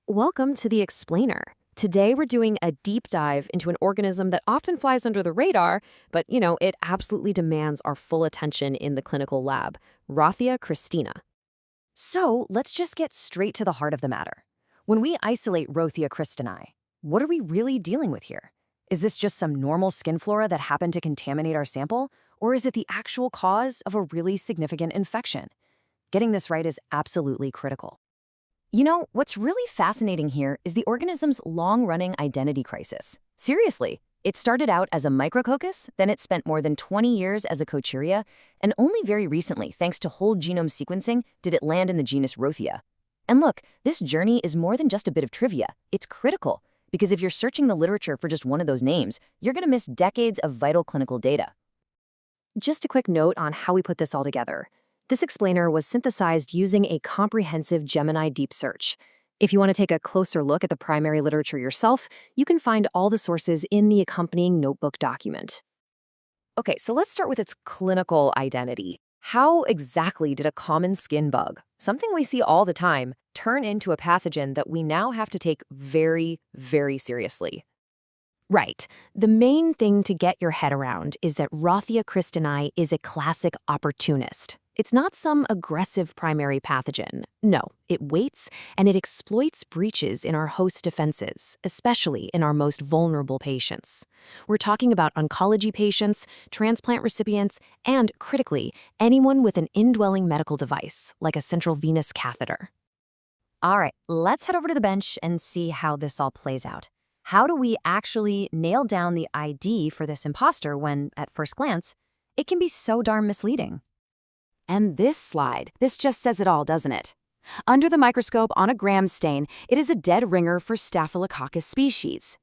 Welcome to the Explainer. Today we're doing a deep dive into an organism that often flies under the radar, but it absolutely demands our full attention in the clinical lab, Rothia Kristinae. So let's just get straight to the heart of the matter. When we isolate Rothia Kristinae, what are we really dealing with here? Is this just some normal skin flora that happened to contaminate our sample, or is it the actual cause of a really significant infection? Getting this right is absolutely critical. What's really fascinating here is the organism's long-running identity crisis. Seriously, it started out as a Micrococcus, then it spent more than 20 years as a Kocuria, and only very recently, thanks to whole genome sequencing, did it land in the genus Rothia. And look, this journey is more than just a bit of trivia. It's critical, because if you're searching the literature for just one of those names, you're going to miss decades of vital clinical data. Just a quick note on how we put this all together. This explainer was synthesized using a comprehensive Gemini deep search. If you want to take a closer look at the primary literature yourself, you can find all the sources in the accompanying notebook document. Okay, so let's start with its clinical identity. How exactly did a common skin bug, something we see all the time, turn into a pathogen that we now have to take very, very seriously? Right. The main thing to get your head around is that Rothia Kristinae is a classic opportunist. It's not some aggressive primary pathogen. No, it waits and it exploits breaches in our host defenses, especially in our most vulnerable patients. We're talking about oncology patients, transplant recipients, and, critically, anyone with an indwelling medical device, like a central venous catheter. All right, let's head over to the bench and see how this all plays out. How do we actually nail down the ID for this imposter when, at first glance, it can be so darn misleading? And this slide, this just says it all, doesn't it? Under the microscope on a gram stain, it is a dead ringer for Staphylococcus species.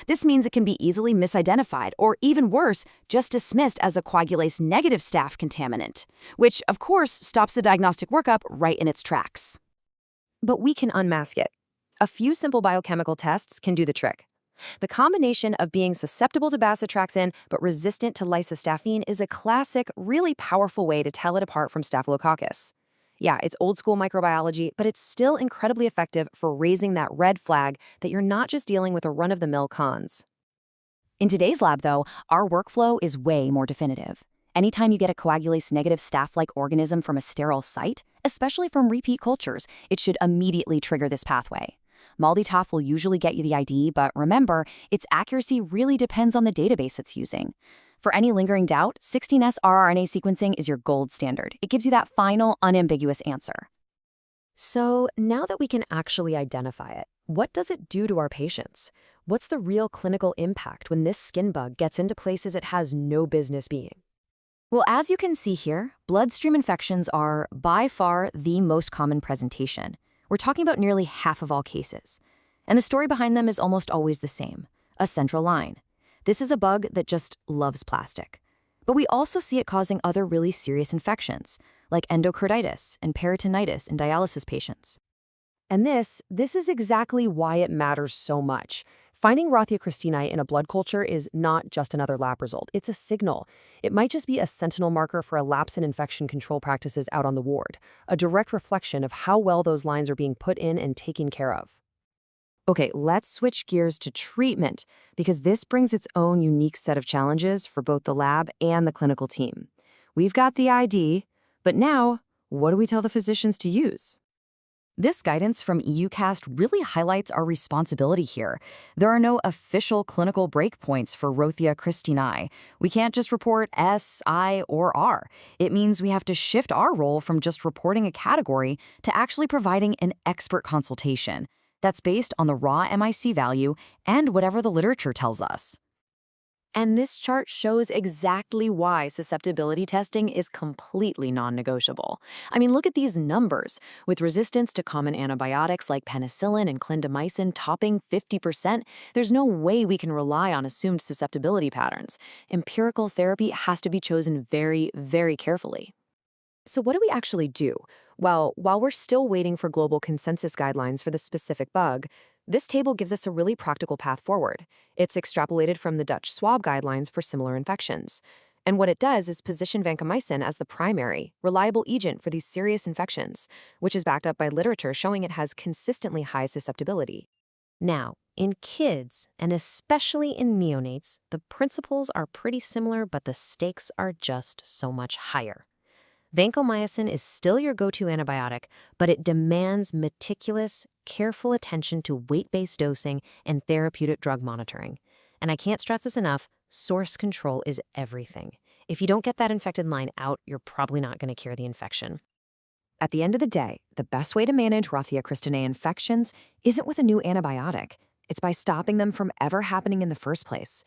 This means it can be easily misidentified, or even worse, just dismissed as a Coagulase-Negative Staph contaminant, which, of course, stops the diagnostic workup right in its tracks. But we can unmask it. A few simple biochemical tests can do the trick. The combination of being susceptible to bacitracin but resistant to lysostaphyne is a classic, really powerful way to tell it apart from Staphylococcus. Yeah, it's old-school microbiology, but it's still incredibly effective for raising that red flag that you're not just dealing with a run-of-the-mill cons. In today's lab, though, our workflow is way more definitive. Anytime you get a Coagulase-Negative Staph-like organism from a sterile site, especially from repeat cultures, it should immediately trigger this pathway. MALDI-TOF will usually get you the ID, but remember, its accuracy really depends on the database it's using. For any lingering doubt, 16S rRNA sequencing is your gold standard. It gives you that final, unambiguous answer. So now that we can actually identify it, what does it do to our patients? What's the real clinical impact when this skin bug gets into places it has no business being? Well, as you can see here, bloodstream infections are by far the most common presentation. We're talking about nearly half of all cases. And the story behind them is almost always the same: a central line. This is a bug that just loves plastic. But we also see it causing other really serious infections, like endocarditis and peritonitis in dialysis patients. And this is exactly why it matters so much. Finding Rothia Kristinae in a blood culture is not just another lab result. It's a signal. It might just be a sentinel marker for a lapse in infection control practices out on the ward, a direct reflection of how well those lines are being put in and taken care of. Okay, let's switch gears to treatment, because this brings its own unique set of challenges for both the lab and the clinical team. We've got the ID, but now, what do we tell the physicians to use? This guidance from EUCAST really highlights our responsibility here. There are no official clinical breakpoints for Rothia Kristinae. We can't just report S, I, or R. It means we have to shift our role from just reporting a category to actually providing an expert consultation that's based on the raw MIC value and whatever the literature tells us. And this chart shows exactly why susceptibility testing is completely non-negotiable. I mean, look at these numbers. With resistance to common antibiotics like penicillin and clindamycin topping 50%, there's no way we can rely on assumed susceptibility patterns. Empirical therapy has to be chosen very, very carefully. So what do we actually do? Well, while we're still waiting for global consensus guidelines for the specific bug, this table gives us a really practical path forward. It's extrapolated from the Dutch swab guidelines for similar infections. And what it does is position vancomycin as the primary, reliable agent for these serious infections, which is backed up by literature showing it has consistently high susceptibility. Now, in kids, and especially in neonates, the principles are pretty similar, but the stakes are just so much higher. Vancomycin is still your go-to antibiotic, but it demands meticulous, careful attention to weight-based dosing and therapeutic drug monitoring. And I can't stress this enough, source control is everything. If you don't get that infected line out, you're probably not going to cure the infection. At the end of the day, the best way to manage Rothia Kristinae infections isn't with a new antibiotic. It's by stopping them from ever happening in the first place.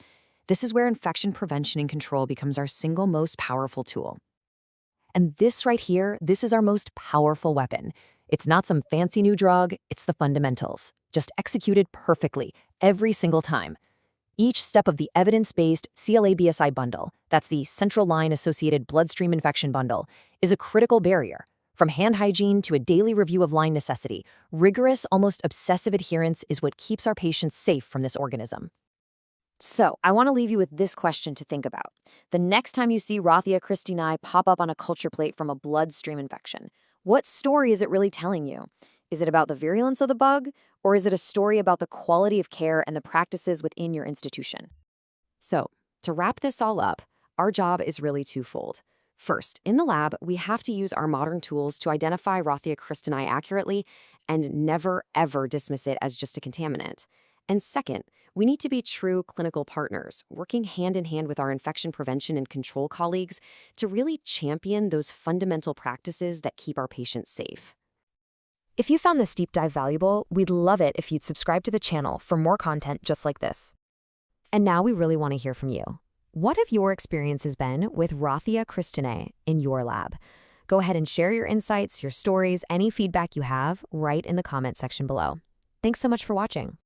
This is where infection prevention and control becomes our single most powerful tool. And this right here, this is our most powerful weapon. It's not some fancy new drug, it's the fundamentals, just executed perfectly every single time. Each step of the evidence-based CLABSI bundle, that's the central line-associated bloodstream infection bundle, is a critical barrier. From hand hygiene to a daily review of line necessity, rigorous, almost obsessive adherence is what keeps our patients safe from this organism. So, I want to leave you with this question to think about. The next time you see Rothia Kristinae pop up on a culture plate from a bloodstream infection, what story is it really telling you? Is it about the virulence of the bug, or is it a story about the quality of care and the practices within your institution? So, to wrap this all up, our job is really twofold. First, in the lab, we have to use our modern tools to identify Rothia Kristinae accurately and never, ever dismiss it as just a contaminant. And second, we need to be true clinical partners, working hand in hand with our infection prevention and control colleagues to really champion those fundamental practices that keep our patients safe. If you found this deep dive valuable, we'd love it if you'd subscribe to the channel for more content just like this. And now we really want to hear from you. What have your experiences been with Rothia Kristinae in your lab? Go ahead and share your insights, your stories, any feedback you have right in the comment section below. Thanks so much for watching.